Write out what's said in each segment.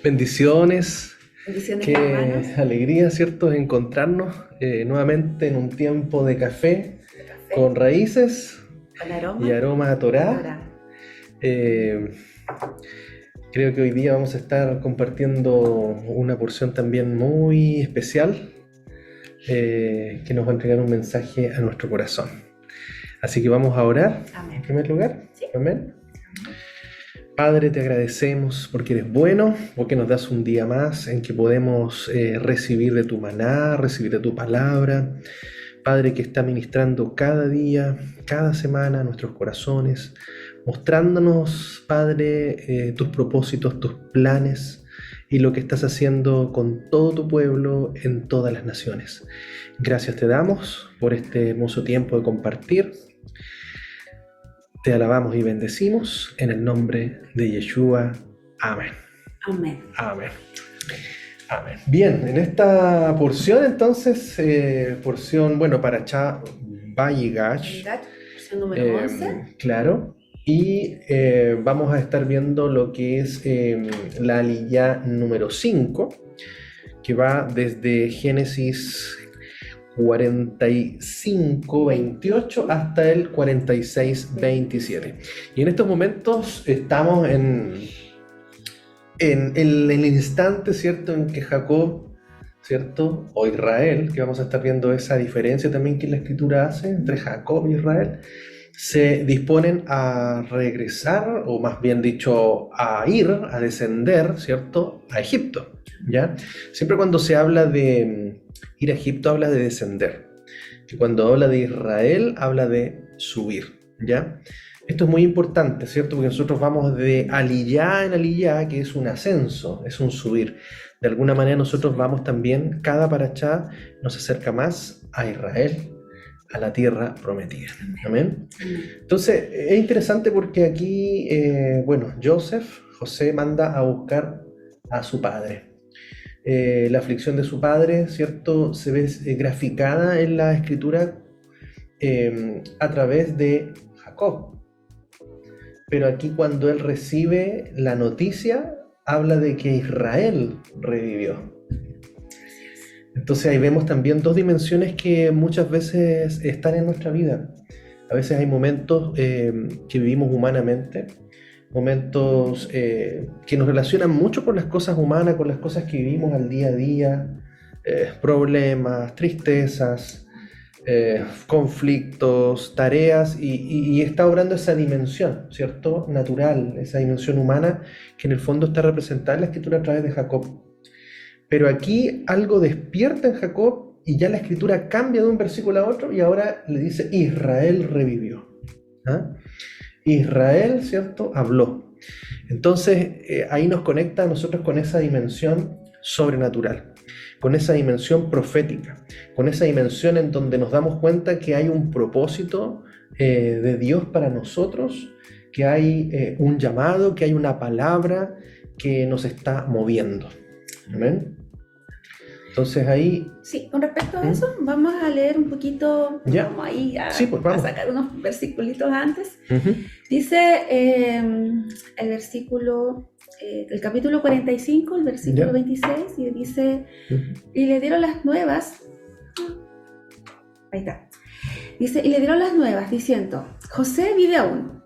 Bendiciones, Bendiciones, hermanos, qué alegría, ¿cierto?, encontrarnos nuevamente en un tiempo de café de con café, raíces con y aroma aroma a a Torá. Torah. Eh, Creo que hoy día vamos a estar compartiendo una porción también muy especial que nos va a entregar un mensaje a nuestro corazón. Así que vamos a orar en Amén. primer lugar. ¿Sí? Amén. Amén. Padre, te agradecemos porque eres bueno, porque nos das un día más en que podemos recibir de tu maná, recibir de tu palabra. Padre, que está ministrando cada día, cada semana nuestros corazones, mostrándonos, Padre, tus propósitos, tus planes y lo que estás haciendo con todo tu pueblo en todas las naciones. Gracias te damos por este hermoso tiempo de compartir. Te alabamos y bendecimos en el nombre de Yeshua. Amén. Amén. Amén. Amén. Bien, en esta porción entonces, porción, bueno, para Cha Vayigash, Gat, porción número 11. claro, y vamos a estar viendo lo que es la aliyá número 5, que va desde Génesis 45:28 hasta el 46:27. Y en estos momentos estamos en el instante, ¿cierto?, en que Jacob, ¿cierto?, o Israel, que vamos a estar viendo esa diferencia también que la escritura hace entre Jacob y Israel, se disponen a regresar, o más bien dicho, a ir, a descender, ¿cierto?, a Egipto, ¿ya? Siempre cuando se habla de ir a Egipto, habla de descender. Y cuando habla de Israel, habla de subir, ¿ya? Esto es muy importante, ¿cierto? Porque nosotros vamos de aliyá en aliyá, que es un ascenso, es un subir. De alguna manera nosotros vamos también, cada parachá nos acerca más a Israel, a la tierra prometida. Amén. Amén. Entonces, es interesante porque aquí, bueno, José manda a buscar a su padre. La aflicción de su padre, ¿cierto?, se ve graficada en la escritura a través de Jacob. Pero aquí cuando él recibe la noticia, habla de que Israel revivió. Entonces ahí vemos también dos dimensiones que muchas veces están en nuestra vida. A veces hay momentos que vivimos humanamente, momentos que nos relacionan mucho con las cosas humanas, con las cosas que vivimos al día a día, problemas, tristezas, conflictos, tareas, y está obrando esa dimensión, ¿cierto?, natural, esa dimensión humana que en el fondo está representada en la escritura a través de Jacob. Pero aquí algo despierta en Jacob y ya la escritura cambia de un versículo a otro y ahora le dice Israel revivió. ¿Ah? Israel, ¿cierto?, habló. Entonces ahí nos conecta a nosotros con esa dimensión sobrenatural, con esa dimensión profética, con esa dimensión en donde nos damos cuenta que hay un propósito de Dios para nosotros, que hay un llamado, que hay una palabra que nos está moviendo. Amén. Entonces ahí... Sí, con respecto a eso, vamos a leer un poquito, ¿Ya? vamos ahí Sí, pues a vamos. sacar unos versículos antes. Uh-huh. Dice el versículo, el capítulo 45, el versículo ¿Ya? 26, y dice, Uh-huh. y le dieron las nuevas, ahí está, dice, y le dieron las nuevas diciendo, José vive aún,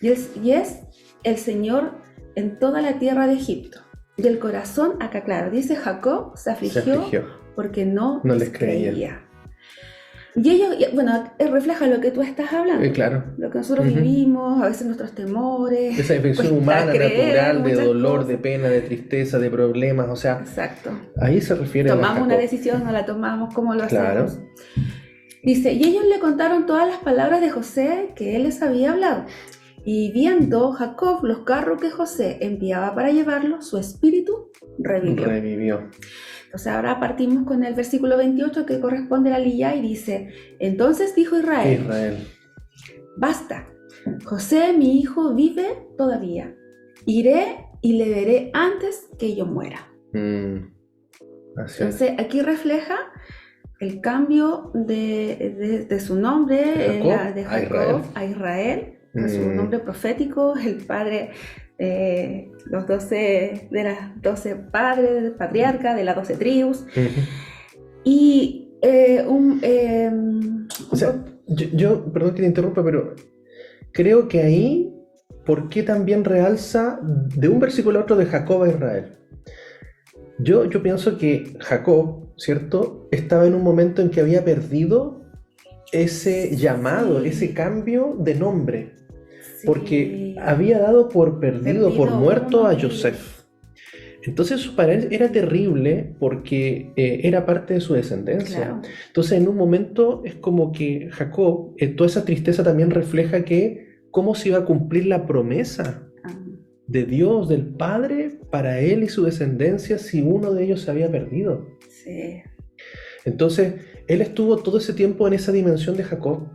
y es el Señor en toda la tierra de Egipto. Y el corazón, acá claro, dice Jacob se afligió porque no les creía. Y ellos, bueno, refleja lo que tú estás hablando. Claro. Lo que nosotros vivimos, a veces nuestros temores. Esa aflicción humana, natural, de dolor, cosas, de pena, de tristeza, de problemas, o sea. Exacto. Ahí se refiere a Tomamos una decisión, no la tomamos, ¿cómo lo hacemos? Dice, y ellos le contaron todas las palabras de José que él les había hablado. Y viendo Jacob los carros que José enviaba para llevarlo, su espíritu revivió. Entonces ahora partimos con el versículo 28 que corresponde a la aliyá y dice, entonces dijo Israel, basta, José mi hijo vive todavía, iré y le veré antes que yo muera. Entonces aquí refleja el cambio de su nombre de Jacob a Israel. Su nombre profético, el padre los 12, de las 12 padres, patriarcas, de las 12 tribus. Y o sea, perdón que te interrumpa, pero creo que ahí, ¿por qué también realza de un versículo a otro de Jacob a Israel? Yo pienso que Jacob, ¿cierto?, estaba en un momento en que había perdido ese llamado, ese cambio de nombre, porque había dado por perdido, por muerto a Yosef. Entonces eso para él era terrible porque era parte de su descendencia. Claro. Entonces en un momento es como que Jacob, toda esa tristeza también refleja que cómo se iba a cumplir la promesa de Dios, del Padre, para él y su descendencia si uno de ellos se había perdido. Sí. Entonces él estuvo todo ese tiempo en esa dimensión de Jacob.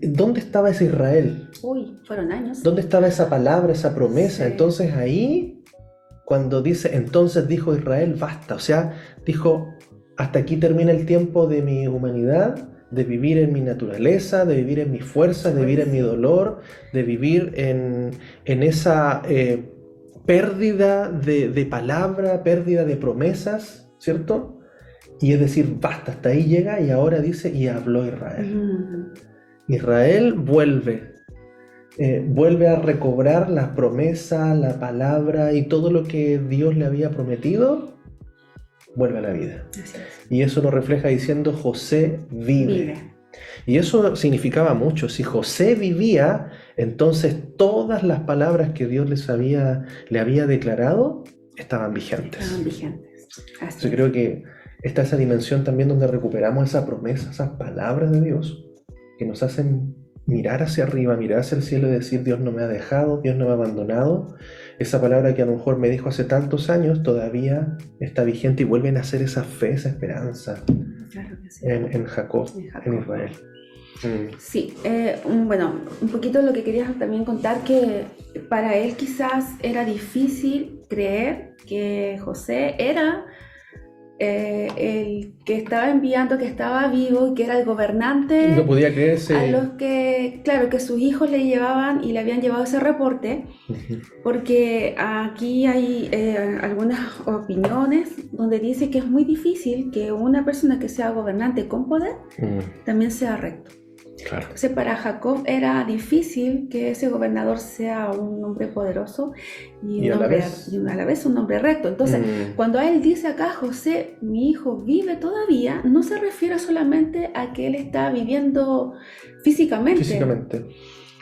¿Dónde estaba ese Israel? Fueron años. ¿Dónde estaba esa palabra, esa promesa? Sí. Entonces ahí, cuando dice, entonces dijo Israel, basta. O sea, dijo, hasta aquí termina el tiempo de mi humanidad, de vivir en mi naturaleza, de vivir en mi fuerza, de vivir en mi dolor, de vivir en esa pérdida de palabra, pérdida de promesas, ¿cierto? Y es decir, basta, hasta ahí llega y ahora dice, y habló Israel. Israel vuelve a recobrar la promesa, la palabra y todo lo que Dios le había prometido, vuelve a la vida. Y eso lo refleja diciendo José vive. Y eso significaba mucho. Si José vivía, entonces todas las palabras que Dios le había declarado estaban vigentes. Yo creo que está esa dimensión también donde recuperamos esa promesa, esas palabras de Dios que nos hacen mirar hacia arriba, mirar hacia el cielo y decir, Dios no me ha dejado, Dios no me ha abandonado. Esa palabra que a lo mejor me dijo hace tantos años todavía está vigente y vuelve a nacer esa fe, esa esperanza. Claro que sí. en Jacob, en Israel. Sí, bueno, un poquito lo que quería también contar, que para él quizás era difícil creer que José era el que estaba enviando, que estaba vivo y que era el gobernante. No podía creerse. A los que, claro, que sus hijos le llevaban y le habían llevado ese reporte, porque aquí hay algunas opiniones donde dice que es muy difícil que una persona que sea gobernante con poder también sea recto. Claro. Entonces para Jacob era difícil que ese gobernador sea un hombre poderoso y a la vez un hombre recto. Entonces cuando a él dice acá, José, mi hijo vive todavía, no se refiere solamente a que él está viviendo físicamente,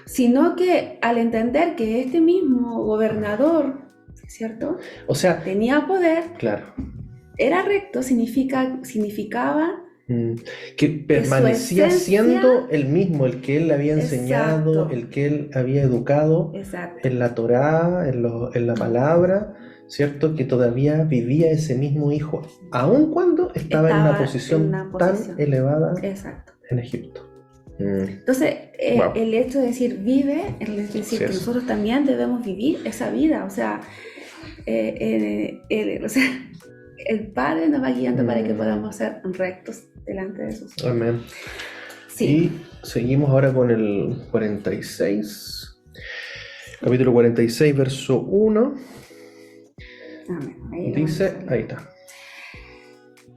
sino que al entender que este mismo gobernador, ¿cierto?, o sea, tenía poder, claro, era recto, significaba que permanecía siendo el mismo, el que él había enseñado, exacto, el que él había educado en la Torá, en la palabra, ¿cierto? Que todavía vivía ese mismo hijo, aun cuando estaba en una posición tan elevada en Egipto. Entonces, el hecho de decir vive, es decir, que nosotros también debemos vivir esa vida, o sea, el Padre nos va guiando para que podamos ser rectos delante de sus ojos. Amén. Sí. Y seguimos ahora con el 46, capítulo 46, verso 1. Amén. Dice, ahí está.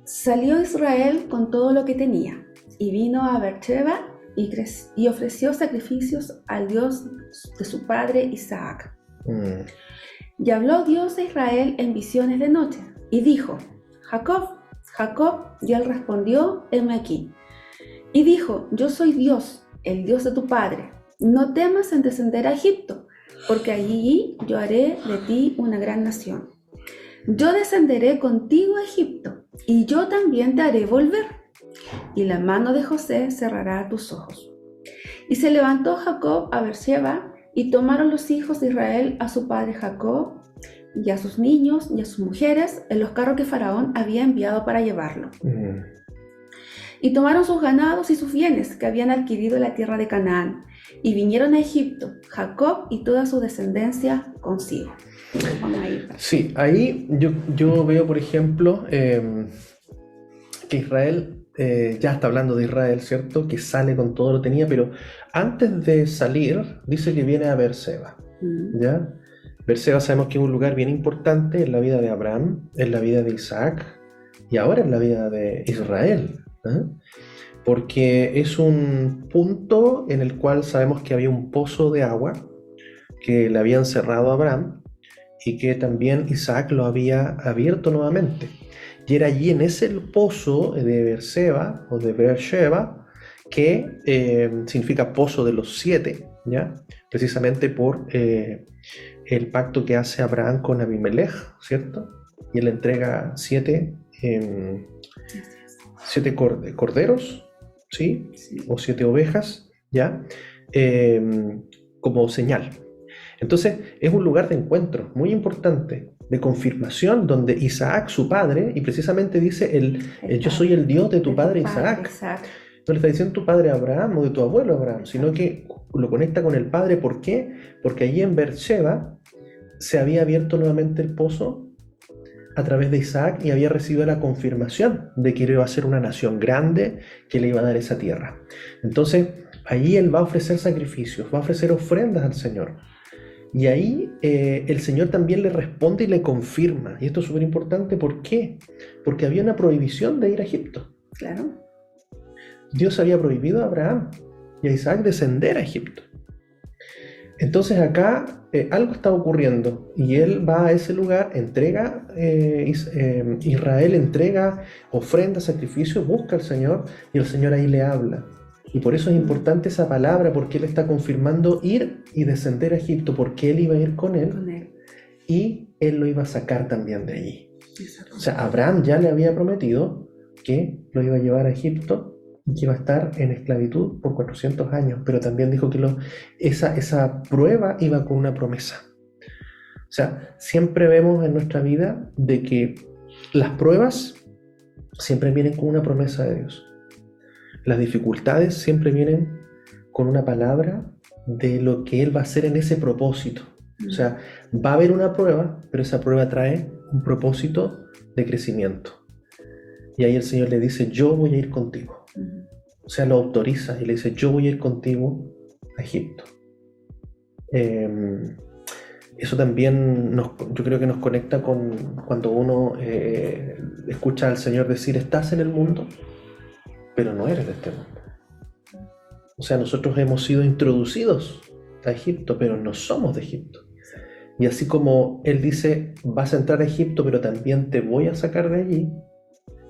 Salió Israel con todo lo que tenía y vino a Beersheba y ofreció sacrificios al Dios de su padre Isaac. Y habló Dios a Israel en visiones de noche y dijo, Jacob, Jacob, y él respondió, heme aquí. Y dijo, yo soy Dios, el Dios de tu padre. No temas en descender a Egipto, porque allí yo haré de ti una gran nación. Yo descenderé contigo a Egipto, y yo también te haré volver. Y la mano de José cerrará tus ojos. Y se levantó Jacob a Beersheba, y tomaron los hijos de Israel a su padre Jacob, y a sus niños y a sus mujeres en los carros que Faraón había enviado para llevarlo. Y tomaron sus ganados y sus bienes que habían adquirido en la tierra de Canaán, y vinieron a Egipto, Jacob y toda su descendencia consigo. Vamos a ir. Sí, ahí yo veo, por ejemplo, que Israel, ya está hablando de Israel, ¿cierto? Que sale con todo lo que tenía, pero antes de salir, dice que viene a Beerseba. ¿Ya? Beerseba sabemos que es un lugar bien importante en la vida de Abraham, en la vida de Isaac y ahora en la vida de Israel. Porque es un punto en el cual sabemos que había un pozo de agua que le habían cerrado a Abraham y que también Isaac lo había abierto nuevamente. Y era allí en ese pozo de Beerseba o de Beersheba, que significa pozo de los 7, ¿ya? Precisamente por el pacto que hace Abraham con Abimelech, ¿cierto? Y él le entrega 7 corderos, ¿sí? O 7 ovejas, ¿ya? Como señal. Entonces es un lugar de encuentro muy importante, de confirmación, donde Isaac, su padre, y precisamente dice, yo soy el Dios de tu padre Isaac. No le está diciendo tu padre Abraham o de tu abuelo Abraham, sino que lo conecta con el padre. ¿Por qué? Porque allí en Beersheba se había abierto nuevamente el pozo a través de Isaac y había recibido la confirmación de que iba a ser una nación grande que le iba a dar esa tierra. Entonces allí él va a ofrecer sacrificios, va a ofrecer ofrendas al Señor. Y ahí el Señor también le responde y le confirma. Y esto es súper importante. ¿Por qué? Porque había una prohibición de ir a Egipto. Claro. Dios había prohibido a Abraham y a Isaac descender a Egipto. Entonces acá algo está ocurriendo y él va a ese lugar, Israel entrega ofrenda, sacrificio, busca al Señor y el Señor ahí le habla. Y por eso es importante esa palabra, porque él está confirmando ir y descender a Egipto, porque él iba a ir con él. Y él lo iba a sacar también de allí. O sea, Abraham ya le había prometido que lo iba a llevar a Egipto y que iba a estar en esclavitud por 400 años, pero también dijo que esa prueba iba con una promesa. O sea, siempre vemos en nuestra vida de que las pruebas siempre vienen con una promesa de Dios. Las dificultades siempre vienen con una palabra de lo que Él va a hacer en ese propósito. O sea, va a haber una prueba, pero esa prueba trae un propósito de crecimiento. Y ahí el Señor le dice, yo voy a ir contigo. O sea, lo autoriza y le dice, yo voy a ir contigo a Egipto. Eso también yo creo que nos conecta con cuando uno escucha al Señor decir, estás en el mundo, pero no eres de este mundo. O sea, nosotros hemos sido introducidos a Egipto, pero no somos de Egipto. Y así como Él dice, vas a entrar a Egipto, pero también te voy a sacar de allí,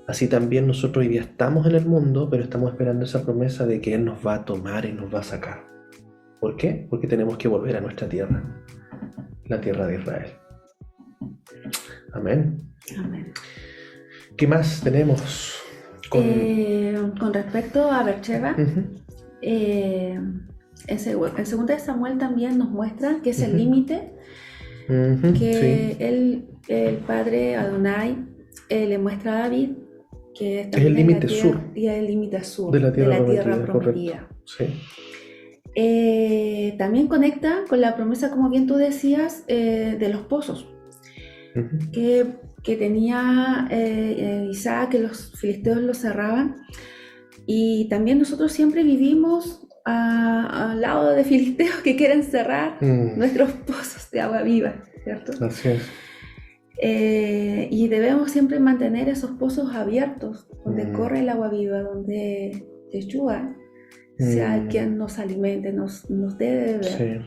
así también nosotros hoy día estamos en el mundo, pero estamos esperando esa promesa de que Él nos va a tomar y nos va a sacar. ¿Por qué? Porque tenemos que volver a nuestra tierra, la tierra de Israel. Amén. Amén. ¿Qué más tenemos? Con respecto a Beersheba, en 2 de Samuel también nos muestra que es el límite que el padre Adonai le muestra a David, que es el límite sur. Y el límite sur de la tierra prometida. Sí. También conecta con la promesa, como bien tú decías, de los pozos. Que tenía Isaac, que los filisteos lo cerraban, y también nosotros siempre vivimos al lado de filisteos que quieren cerrar nuestros pozos de agua viva, ¿cierto? Así es. Y debemos siempre mantener esos pozos abiertos, donde corre el agua viva, donde Yeshua sea quien nos alimente, nos debe beber. Sí.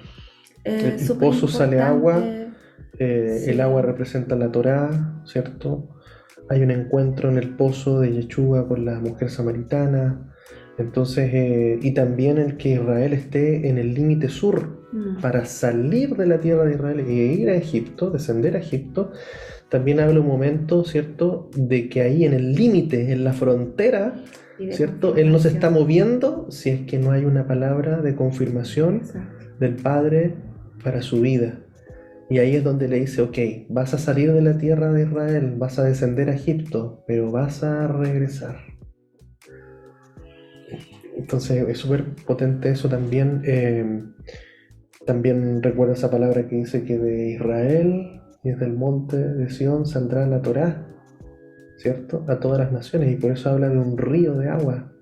El pozo sale agua. El agua representa la Torá, ¿cierto? Hay un encuentro en el pozo de Yeshua con la mujer samaritana. Entonces, y también el que Israel esté en el límite sur para salir de la tierra de Israel e ir a Egipto, descender a Egipto, también habla un momento, ¿cierto?, de que ahí en el límite, en la frontera, ¿cierto?, Él no se está moviendo si es que no hay una palabra de confirmación del Padre para su vida. Y ahí es donde le dice, ok, vas a salir de la tierra de Israel, vas a descender a Egipto, pero vas a regresar. Entonces es súper potente eso también. También recuerda esa palabra que dice que de Israel y desde el monte de Sión saldrá la Torá, ¿cierto? A todas las naciones, y por eso habla de un río de agua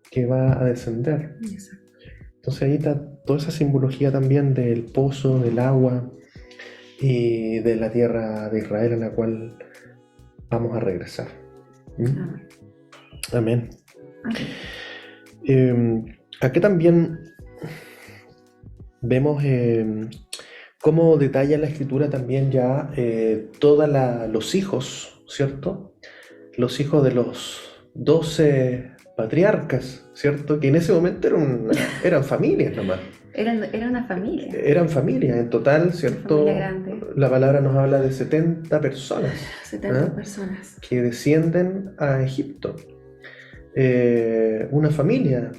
que va a descender. Exacto. Entonces ahí está toda esa simbología también del pozo, del agua y de la tierra de Israel a la cual vamos a regresar. Amén. Aquí también vemos cómo detalla la escritura también ya todos los hijos, ¿cierto? Los hijos de los 12 patriarcas, ¿cierto? Que en ese momento eran familias nomás. Era una familia. Eran familias en total, ¿cierto? Una familia grande. La palabra nos habla de 70 personas. 70 personas. Que descienden a Egipto. Una familia,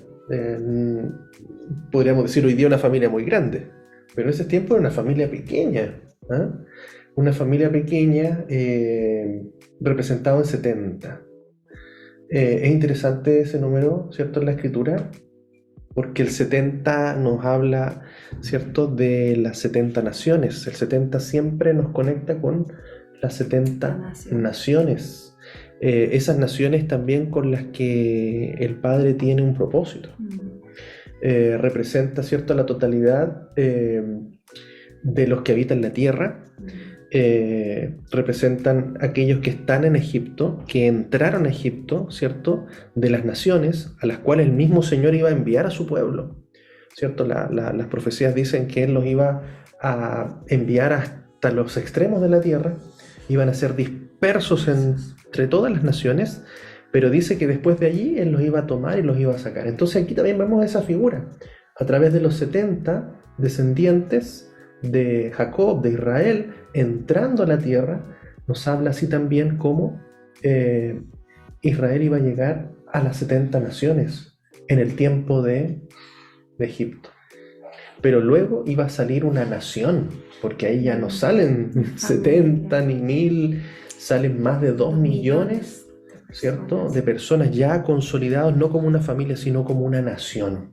podríamos decir hoy día una familia muy grande, pero en ese tiempo era una familia pequeña. Una familia pequeña representada en 70. Es interesante ese número, ¿cierto? En la escritura, porque el 70 nos habla, ¿cierto? De las 70 naciones. El 70 siempre nos conecta con las 70 naciones. Esas naciones también con las que el Padre tiene un propósito. Representa, ¿cierto?, la totalidad de los que habitan la tierra. Representan aquellos que están en Egipto, que entraron a Egipto, ¿cierto?, de las naciones a las cuales el mismo Señor iba a enviar a su pueblo, ¿cierto? Las profecías dicen que Él los iba a enviar hasta los extremos de la tierra, iban a ser dispersos entre todas las naciones, pero dice que después de allí Él los iba a tomar y los iba a sacar. Entonces aquí también vemos esa figura, a través de los 70 descendientes de Jacob, de Israel, entrando a la tierra, nos habla así también como Israel iba a llegar a las 70 naciones en el tiempo de Egipto. Pero luego iba a salir una nación, porque ahí ya no salen 70 ni 1000, salen más de 2 millones, ¿cierto?, de personas ya consolidados, no como una familia, sino como una nación,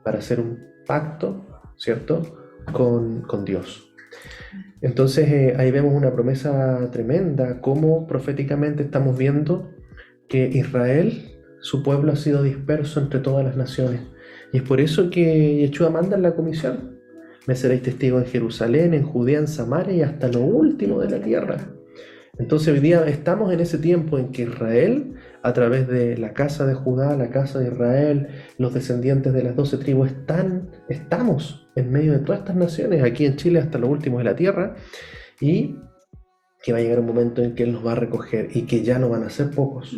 para hacer un pacto, ¿cierto?, con Dios. Entonces ahí vemos una promesa tremenda, como proféticamente estamos viendo que Israel, su pueblo, ha sido disperso entre todas las naciones, y es por eso que Yeshua manda en la comisión: me seréis testigos en Jerusalén, en Judea, en Samaria y hasta lo último de la tierra. Entonces hoy día estamos en ese tiempo en que Israel, a través de la casa de Judá, la casa de Israel, los descendientes de las 12 tribus, estamos en medio de todas estas naciones, aquí en Chile hasta lo último de la tierra, y que va a llegar un momento en que Él nos va a recoger y que ya no van a ser pocos,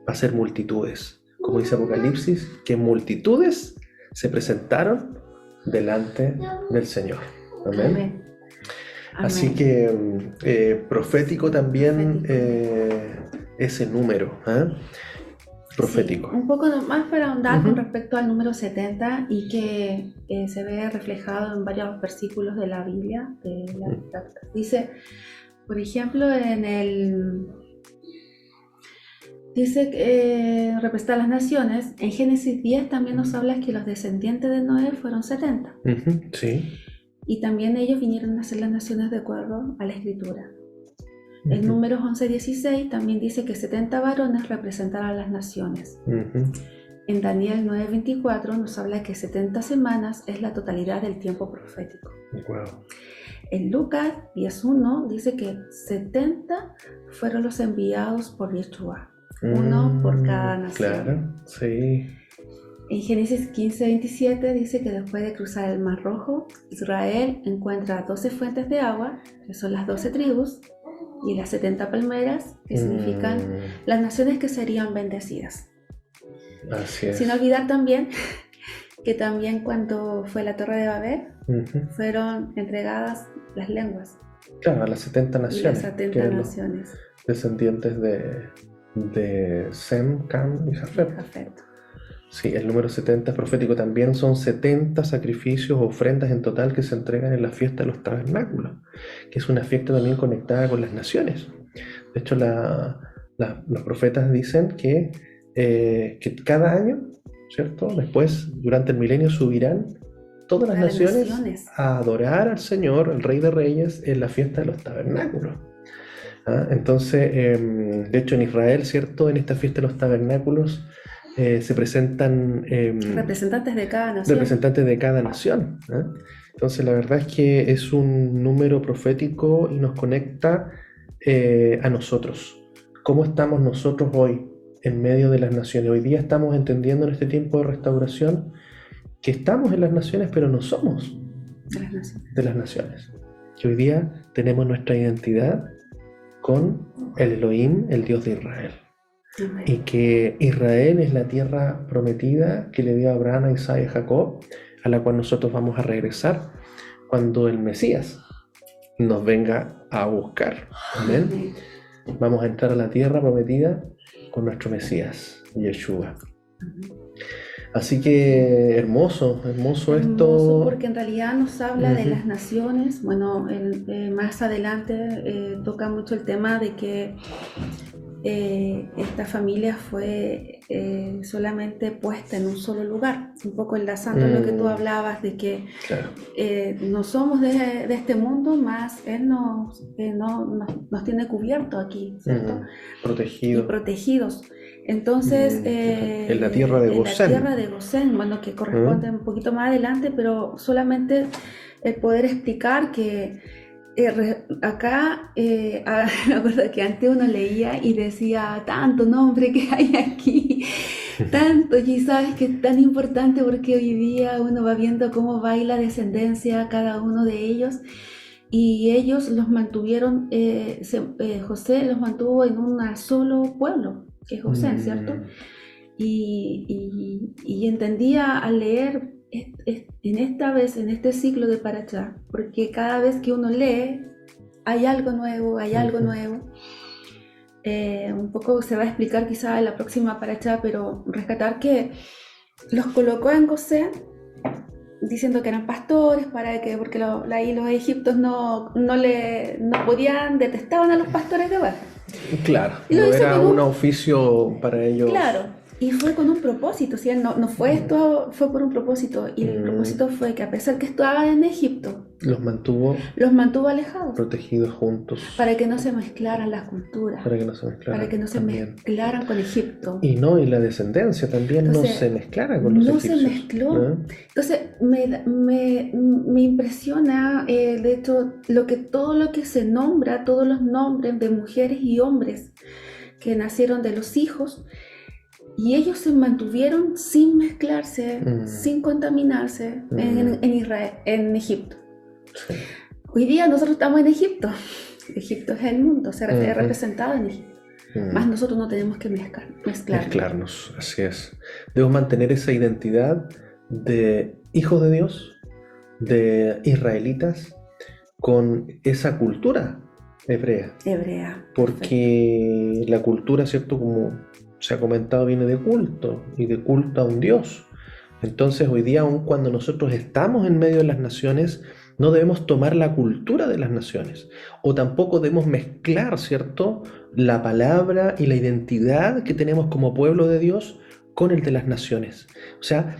va a ser multitudes. Como dice Apocalipsis, que multitudes se presentaron delante del Señor. Amén. Amén. Así que profético también ese número, profético. Sí, un poco más para ahondar con respecto al número 70 y que se ve reflejado en varios versículos de la Biblia. Dice, por ejemplo, dice que representar las naciones. En Génesis 10 también nos habla que los descendientes de Noé fueron 70. Sí. Y también ellos vinieron a ser las naciones de acuerdo a la Escritura. En Números 11:16 también dice que 70 varones representarán a las naciones. En Daniel 9:24 nos habla que 70 semanas es la totalidad del tiempo profético. Wow. En Lucas 10:1 dice que 70 fueron los enviados por Yeshua, uno por cada nación. Claro, sí. En Génesis 15:27 dice que después de cruzar el Mar Rojo, Israel encuentra 12 fuentes de agua, que son las 12 tribus, y las 70 palmeras, que significan las naciones que serían bendecidas. Así es. Sin olvidar también que también cuando fue la Torre de Babel, fueron entregadas las lenguas. Claro, a las 70 naciones. Y las 70 naciones. Descendientes de Sem, Cam y Jafet. Sí, el número 70 es profético también. Son 70 sacrificios, ofrendas en total que se entregan en la fiesta de los tabernáculos, que es una fiesta también conectada con las naciones. De hecho, los profetas dicen que cada año, ¿cierto?, después, durante el milenio, subirán todas las naciones a adorar al Señor, el Rey de Reyes, en la fiesta de los tabernáculos. Entonces, de hecho, en Israel, ¿cierto?, en esta fiesta de los tabernáculos, se presentan representantes de cada nación. representantes de cada nación, ¿eh? Entonces la verdad es que es un número profético y nos conecta a nosotros. ¿Cómo estamos nosotros hoy en medio de las naciones? Hoy día estamos entendiendo en este tiempo de restauración que estamos en las naciones, pero no somos de las naciones. Que hoy día tenemos nuestra identidad con el Elohim, el Dios de Israel. Amén. Y que Israel es la tierra prometida que le dio a Abraham, a Isaac y a Jacob, a la cual nosotros vamos a regresar cuando el Mesías nos venga a buscar. Amén. Amén. Vamos a entrar a la tierra prometida con nuestro Mesías, Yeshua. Así que hermoso Hermoso, esto. porque en realidad nos habla de las naciones. Bueno, más adelante toca mucho el tema de que esta familia fue solamente puesta en un solo lugar, un poco enlazando lo que tú hablabas de que Claro. no somos de este mundo, más Él nos tiene cubierto aquí, ¿cierto? Protegido. Y protegidos. Entonces, en la tierra de Gosén. En la tierra de Gosén, bueno, que corresponde un poquito más adelante, pero solamente el poder explicar que acá, me acuerdo que antes uno leía y decía tanto nombre que hay aquí, tanto, y sabes que es tan importante porque hoy día uno va viendo cómo va la descendencia cada uno de ellos, y ellos los mantuvieron, José los mantuvo en un solo pueblo, que es Gosén, ¿cierto? Y entendía al leer en esta vez, en este ciclo de Parashá, porque cada vez que uno lee hay algo nuevo, hay algo nuevo. Un poco se va a explicar quizá en la próxima Parashá, pero rescatar que los colocó en Gosén diciendo que eran pastores, porque ahí los egipcios no podían, detestaban a los pastores de ovejas. Claro, Y no lo hizo era con un oficio para ellos. Claro, y fue con un propósito, ¿sí? No fue esto, fue por un propósito, y el propósito fue que a pesar que estaban en Egipto, Los mantuvo alejados, protegidos juntos, para que no se mezclaran las culturas, para que no se mezclaran. para que no se también. mezclaran con Egipto. Y la descendencia también Entonces, no se mezclara con los egipcios. No se mezcló. ¿No? Entonces, me impresiona, de hecho, todo lo que se nombra, todos los nombres de mujeres y hombres que nacieron de los hijos, y ellos se mantuvieron sin mezclarse, sin contaminarse en Israel, en Egipto. Sí. Hoy día nosotros estamos en Egipto. Egipto es el mundo, se ve representado en Egipto. Más nosotros no tenemos que mezclarnos, así es. Debemos mantener esa identidad de hijos de Dios, de israelitas, con esa cultura hebrea. Porque la cultura, ¿cierto? Como se ha comentado, viene de culto, y de culto a un Dios. Entonces hoy día, aun cuando nosotros estamos en medio de las naciones, no debemos tomar la cultura de las naciones, o tampoco debemos mezclar, ¿cierto?, la palabra y la identidad que tenemos como pueblo de Dios con el de las naciones. O sea,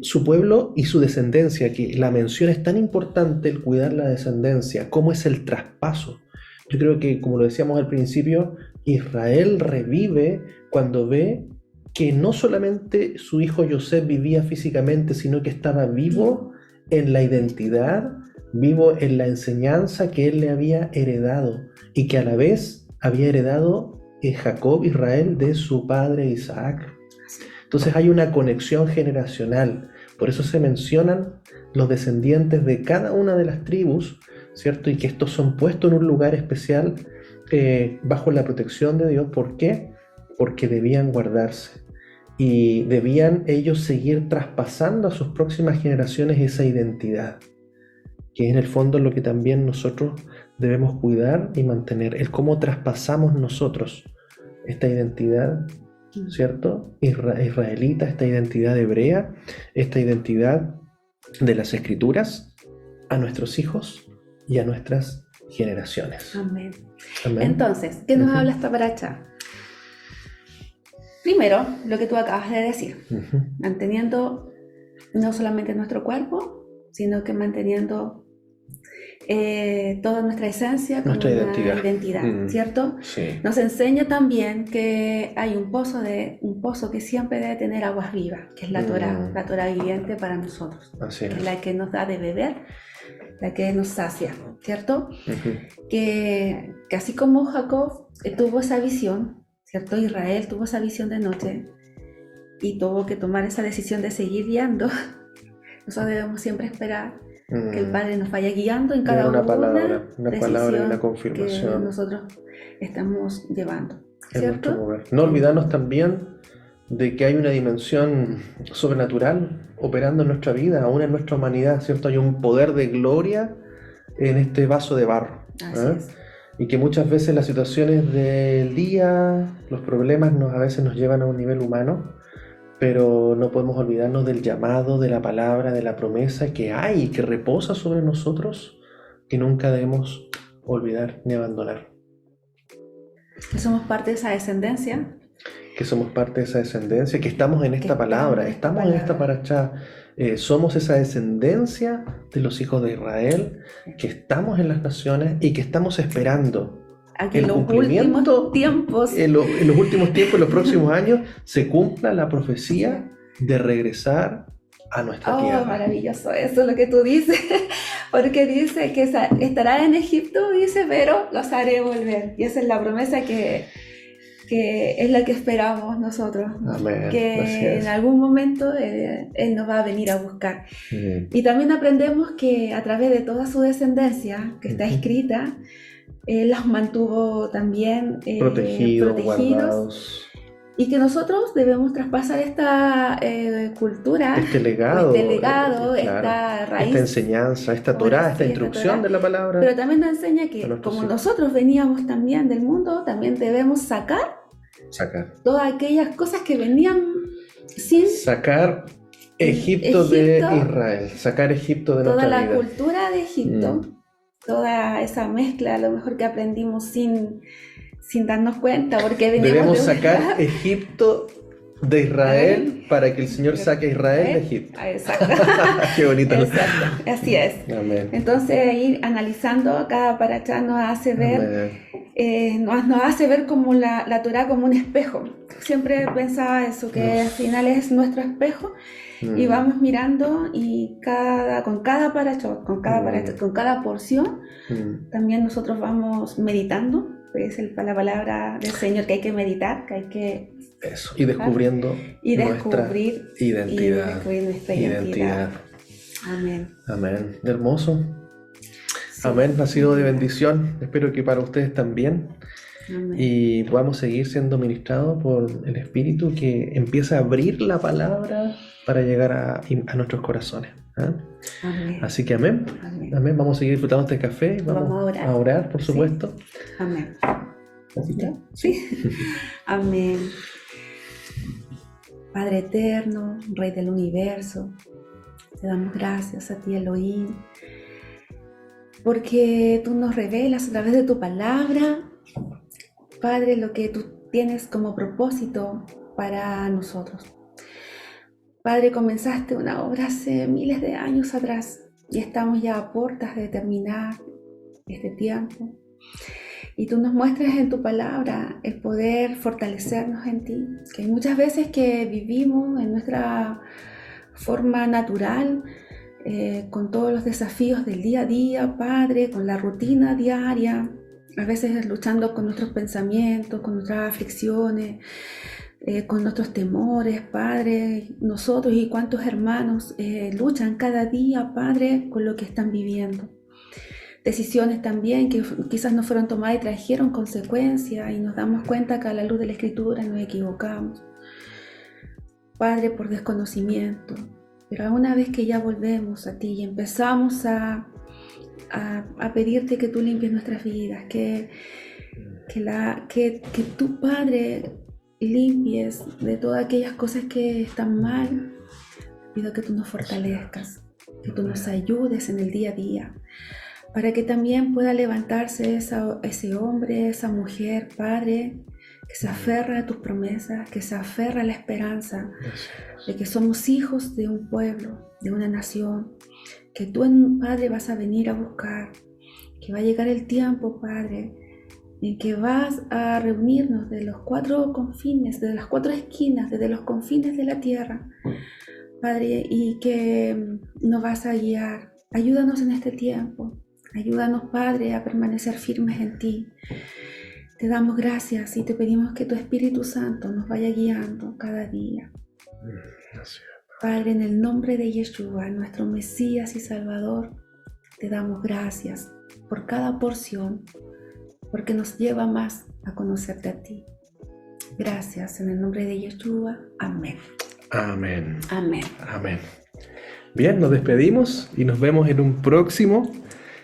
su pueblo y su descendencia, que la mención es tan importante, el cuidar la descendencia, cómo es el traspaso. Yo creo que, como lo decíamos al principio, Israel revive cuando ve que no solamente su hijo Yosef vivía físicamente, sino que estaba vivo en la identidad, vivo en la enseñanza que él le había heredado, y que a la vez había heredado Jacob, Israel, de su padre Isaac. Entonces hay una conexión generacional. Por eso se mencionan los descendientes de cada una de las tribus, ¿cierto? Y que estos son puestos en un lugar especial bajo la protección de Dios. ¿Por qué? Porque debían guardarse y debían ellos seguir traspasando a sus próximas generaciones esa identidad, que es en el fondo lo que también nosotros debemos cuidar y mantener, el cómo traspasamos nosotros esta identidad, ¿cierto?, israelita, esta identidad hebrea, esta identidad de las Escrituras a nuestros hijos y a nuestras generaciones. Amén. Amén. Entonces, ¿qué nos habla esta paracha? Primero, lo que tú acabas de decir, manteniendo no solamente nuestro cuerpo, sino que manteniendo toda nuestra esencia como Nuestra una identidad. identidad, ¿cierto? Sí. Nos enseña también que hay un pozo que siempre debe tener aguas vivas, que es la Torá viviente para nosotros, Así que es. es la que nos da de beber, la que nos sacia, ¿cierto? Que así como Jacob tuvo esa visión, ¿cierto? Israel tuvo esa visión de noche y tuvo que tomar esa decisión de seguir guiando. Nosotros debemos siempre esperar que el Padre nos vaya guiando en cada una palabra y una decisión confirmación que nosotros estamos llevando, en nuestro ¿cierto? mover. No olvidarnos también de que hay una dimensión sobrenatural operando en nuestra vida, aún en nuestra humanidad, ¿cierto? Hay un poder de gloria en este vaso de barro. Así es. Y que muchas veces las situaciones del día, los problemas a veces nos llevan a un nivel humano, pero no podemos olvidarnos del llamado, de la palabra, de la promesa que hay, que reposa sobre nosotros, que nunca debemos olvidar ni abandonar. Que somos parte de esa descendencia. Que somos parte de esa descendencia, que estamos en esta palabra, estamos en esta paracha. Somos esa descendencia de los hijos de Israel, que estamos en las naciones y que estamos esperando a que el los cumplimiento últimos tiempos, en los últimos tiempos, en los próximos años, se cumpla la profecía de regresar a nuestra tierra. Maravilloso, eso es lo que tú dices, porque dice que estará en Egipto, dice, pero los haré volver, y esa es la promesa que es la que esperamos nosotros. Amén. Que en algún momento Él nos va a venir a buscar. Y también aprendemos que a través de toda su descendencia, que está escrita, Él los mantuvo también protegidos, guardados. Y que nosotros debemos traspasar esta cultura, este legado, claro, esta raíz, esta enseñanza, esta Torá, esta instrucción de la palabra. Pero también nos enseña que como nosotros veníamos también del mundo, también debemos sacar todas aquellas cosas que venían sin... Sacar Egipto de Israel, sacar Egipto de nuestra vida. Toda la cultura de Egipto, toda esa mezcla a lo mejor que aprendimos sin darnos cuenta, porque debemos sacar Egipto de Israel para que el Señor saque a Israel de Egipto. Exacto. Qué bonito. Exacto, así es. Amén. Entonces ir analizando cada paracha nos hace ver, nos hace ver como la Torá como un espejo. Siempre pensaba eso, que al final es nuestro espejo. Y vamos mirando y con cada paracha, con cada porción, también nosotros vamos meditando. Es la palabra del Señor que hay que meditar, que hay que... Eso, y descubriendo nuestra identidad. Amén. Amén. Hermoso. Sí. Amén. Ha sido de bendición. Espero que para ustedes también. Amén. Y podamos seguir siendo ministrados por el Espíritu que empieza a abrir la palabra para llegar a nuestros corazones. Amén. Así que amén. Amén. Vamos a seguir disfrutando este café. Vamos a orar, por supuesto. Sí. Amén. ¿Sí? Amén. Padre eterno, Rey del universo, te damos gracias a ti, Elohim, porque tú nos revelas a través de tu palabra, Padre, lo que tú tienes como propósito para nosotros. Padre, comenzaste una obra hace miles de años atrás y estamos ya a puertas de terminar este tiempo. Y tú nos muestras en tu palabra el poder fortalecernos en ti, que hay muchas veces que vivimos en nuestra forma natural, con todos los desafíos del día a día, Padre, con la rutina diaria, a veces luchando con nuestros pensamientos, con nuestras aflicciones, con nuestros temores, Padre, nosotros y cuántos hermanos luchan cada día, Padre, con lo que están viviendo. Decisiones también que quizás no fueron tomadas y trajeron consecuencias y nos damos cuenta que a la luz de la Escritura nos equivocamos. Padre, por desconocimiento, pero una vez que ya volvemos a ti y empezamos a pedirte que tú limpies nuestras vidas, que tú, Padre, limpies de todas aquellas cosas que están mal, pido que tú nos fortalezcas, que tú nos ayudes en el día a día, para que también pueda levantarse ese hombre, esa mujer, Padre, que se aferra a tus promesas, que se aferra a la esperanza de que somos hijos de un pueblo, de una nación, que tú, Padre, vas a venir a buscar, que va a llegar el tiempo, Padre, en que vas a reunirnos de los 4 confines, de las 4 esquinas, desde los confines de la tierra, Padre, y que nos vas a guiar. Ayúdanos en este tiempo. Ayúdanos, Padre, a permanecer firmes en ti. Te damos gracias y te pedimos que tu Espíritu Santo nos vaya guiando cada día. Gracias. Padre, en el nombre de Yeshua, nuestro Mesías y Salvador, te damos gracias por cada porción, porque nos lleva más a conocerte a ti. Gracias, en el nombre de Yeshua. Amén. Amén. Amén. Amén. Bien, nos despedimos y nos vemos en un próximo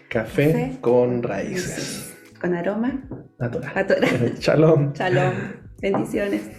Café con Raíces. Con aroma Natural. a Torah. Shalom. Shalom. Bendiciones.